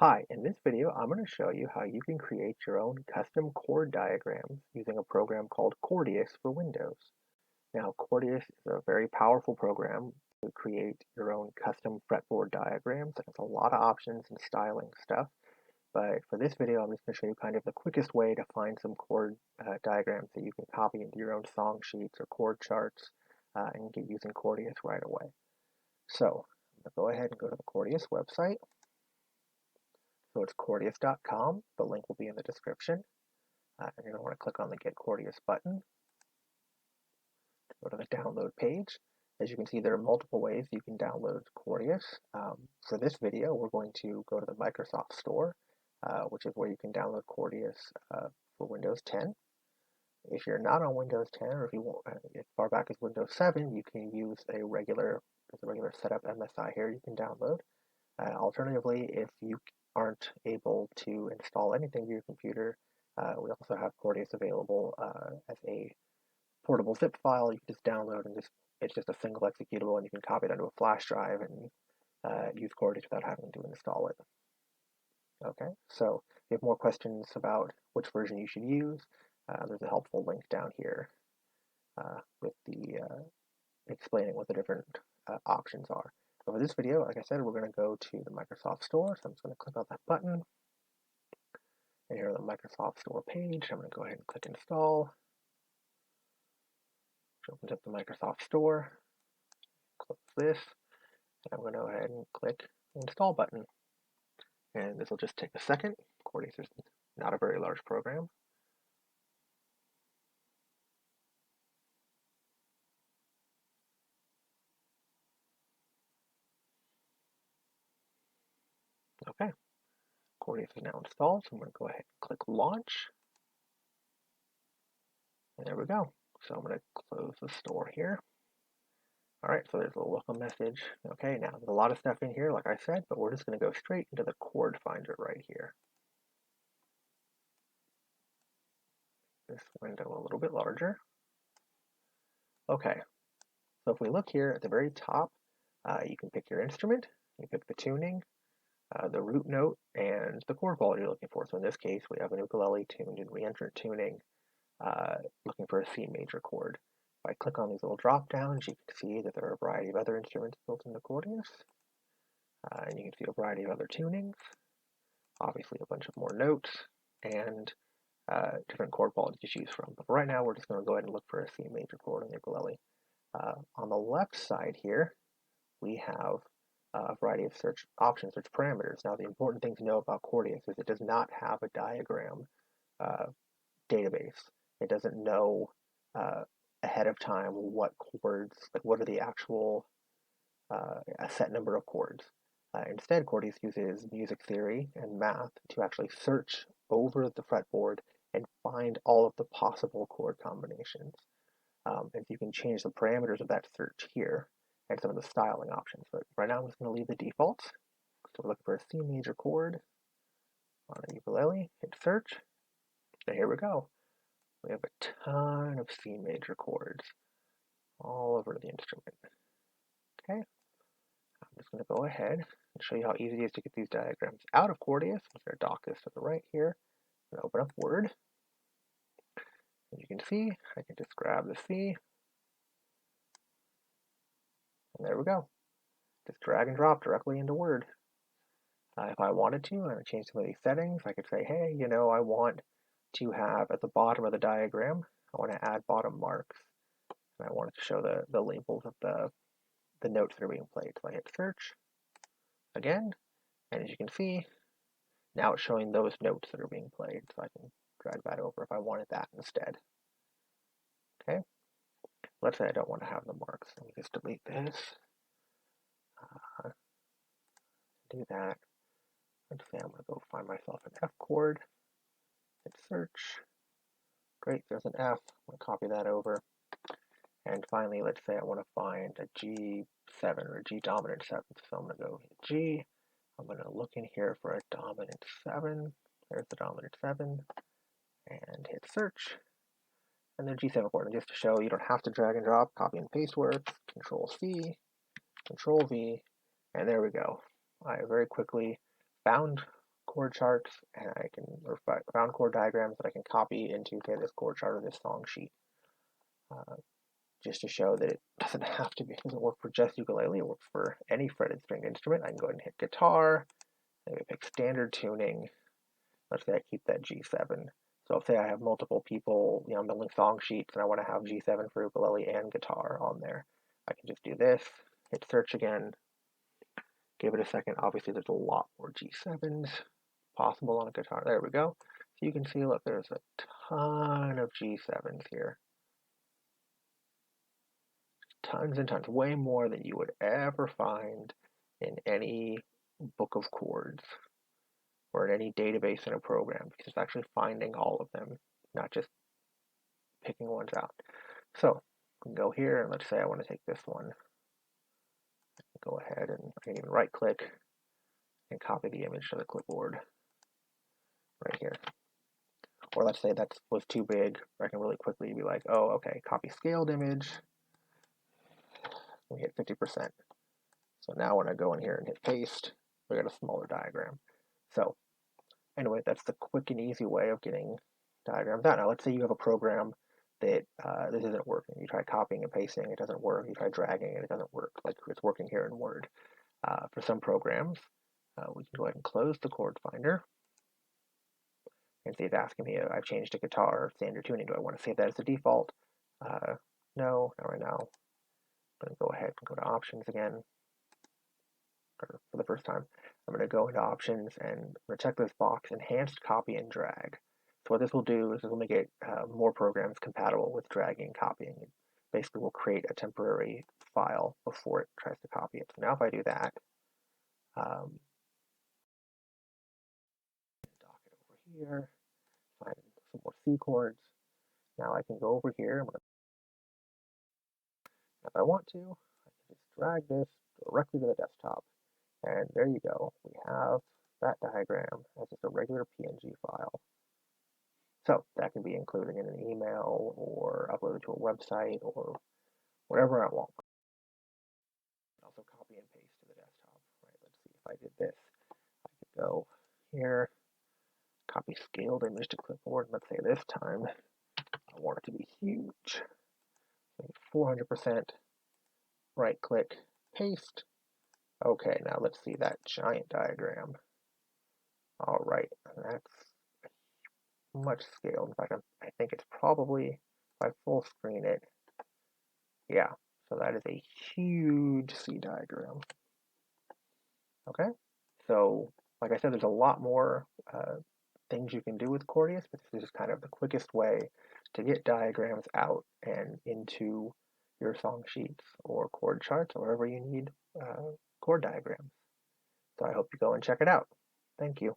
Hi, in this video, I'm going to show you how you can create your own custom chord diagrams using a program called Chordious for Windows. Now, Chordious is a very powerful program to create your own custom fretboard diagrams. It has a lot of options and styling stuff, but for this video, I'm just going to show you kind of the quickest way to find some chord diagrams that you can copy into your own song sheets or chord charts and get using Chordious right away. So, I'm going to go ahead and go to the Chordious website. So it's chordious.com. The link will be in the description. And you're going to want to click on the Get Chordious button. Go to the download page. As you can see, there are multiple ways you can download Chordious. For this video, we're going to go to the Microsoft Store, which is where you can download Chordious for Windows 10. If you're not on Windows 10, or if you want, as far back as Windows 7, you can use a regular setup MSI here you can download. Alternatively, if you aren't able to install anything to your computer, we also have Chordious available as a portable zip file. You can just download and it's just a single executable, and you can copy it onto a flash drive and use Chordious without having to install it. Okay, so if you have more questions about which version you should use, there's a helpful link down here with the explaining what the different options are. So for this video, like I said, we're going to go to the Microsoft Store. So I'm just going to click on that button. And here on the Microsoft Store page, I'm going to go ahead and click Install. Which opens up the Microsoft Store. Close this. And I'm going to go ahead and click the Install button. And this will just take a second. Chordious is not a very large program. Okay. Chordious is now installed, so I'm going to go ahead and click Launch. And there we go. So I'm going to close the store here. All right, so there's a little welcome message. Okay, now there's a lot of stuff in here, like I said, but we're just going to go straight into the Chord Finder right here. This window a little bit larger. Okay, so if we look here at the very top, you can pick your instrument, you pick the tuning, the root note, and the chord quality you're looking for. So in this case, we have an ukulele tuned in reentrant tuning, looking for a C major chord. If I click on these little drop downs, you can see that there are a variety of other instruments built into Chordious. And you can see a variety of other tunings, obviously a bunch of more notes, and different chord qualities to choose from. But right now, we're just going to go ahead and look for a C major chord on the ukulele. On the left side here, we have a variety of search options, search parameters. Now, the important thing to know about Chordious is it does not have a diagram database. It doesn't know ahead of time what chords, like what are the actual a set number of chords. Instead, Chordious uses music theory and math to actually search over the fretboard and find all of the possible chord combinations. And you can change the parameters of that search here and some of the styling options. But right now I'm just going to leave the defaults. So we're looking for a C major chord on a ukulele, hit search, and here we go. We have a ton of C major chords all over the instrument. Okay, I'm just going to go ahead and show you how easy it is to get these diagrams out of Chordious. I'm going to dock this to the right here. I'm going to open up Word. As you can see, I can just grab the C, and there we go. Just drag and drop directly into Word. If I wanted to, I would change some of these settings. I could say, hey, I want to have at the bottom of the diagram, I want to add bottom marks. And I want it to show the labels of the notes that are being played. So I hit search again, and as you can see, now it's showing those notes that are being played. So I can drag that over if I wanted that instead. Okay, let's say I don't want to have the marks. Let me just delete this. Do that. Let's say I'm going to go find myself an F chord. Hit search. Great, there's an F. I'm going to copy that over. And finally, let's say I want to find a G7 or a G dominant 7. So I'm going to go hit G. I'm going to look in here for a dominant 7. There's the dominant 7. And hit search. And then G7 chord. And just to show you don't have to drag and drop, copy and paste works. Control C, Control V, and there we go. I very quickly found chord charts and I can, or found chord diagrams that I can copy into, say, this chord chart or this song sheet. Just to show that it doesn't have to be, it doesn't work for just ukulele, it works for any fretted stringed instrument. I can go ahead and hit guitar, maybe pick standard tuning. Let's say I keep that G7. So say I have multiple people, I'm building song sheets and I want to have G7 for ukulele and guitar on there. I can just do this, hit search again, give it a second. Obviously there's a lot more G7s possible on a guitar. There we go. So you can see, look, there's a ton of G7s here. Tons and tons, way more than you would ever find in any book of chords or in any database in a program, because it's actually finding all of them, not just picking ones out. So I can go here and let's say I want to take this one. Go ahead and I can even right click and copy the image to the clipboard right here. Or let's say that was too big, I can really quickly be like, oh, okay, copy scaled image. We hit 50%. So now when I go in here and hit paste, we got a smaller diagram. So anyway, that's the quick and easy way of getting diagrams out. Now let's say you have a program that this isn't working. You try copying and pasting, it doesn't work. You try dragging and it doesn't work, like it's working here in Word. For some programs, we can go ahead and close the Chord Finder and see it's asking me, I've changed to guitar, standard tuning. Do I want to save that as the default? No, not right now. I'm going to go ahead and go to options again. Or for the first time, I'm going to go into options and I'm going to check this box, enhanced copy and drag. So what this will do is this will make it more programs compatible with dragging and copying. It basically will create a temporary file before it tries to copy it. So now if I do that, dock it over here, find some more C chords. Now I can go over here. If I want to, I can just drag this directly to the desktop. And there you go. We have that diagram as just a regular PNG file. So that can be included in an email or uploaded to a website or whatever I want. Also copy and paste to the desktop. Right? Let's see if I did this. I could go here, copy scaled image to clipboard. Let's say this time I want it to be huge. 400%. Right click, paste. Okay, now let's see that giant diagram. All right, that's much scaled. In fact, I think it's probably, if I full screen it, yeah, so that is a huge C diagram. Okay, so like I said, there's a lot more things you can do with Chordious, but this is kind of the quickest way to get diagrams out and into your song sheets or chord charts or wherever you need chord diagrams. So I hope you go and check it out. Thank you.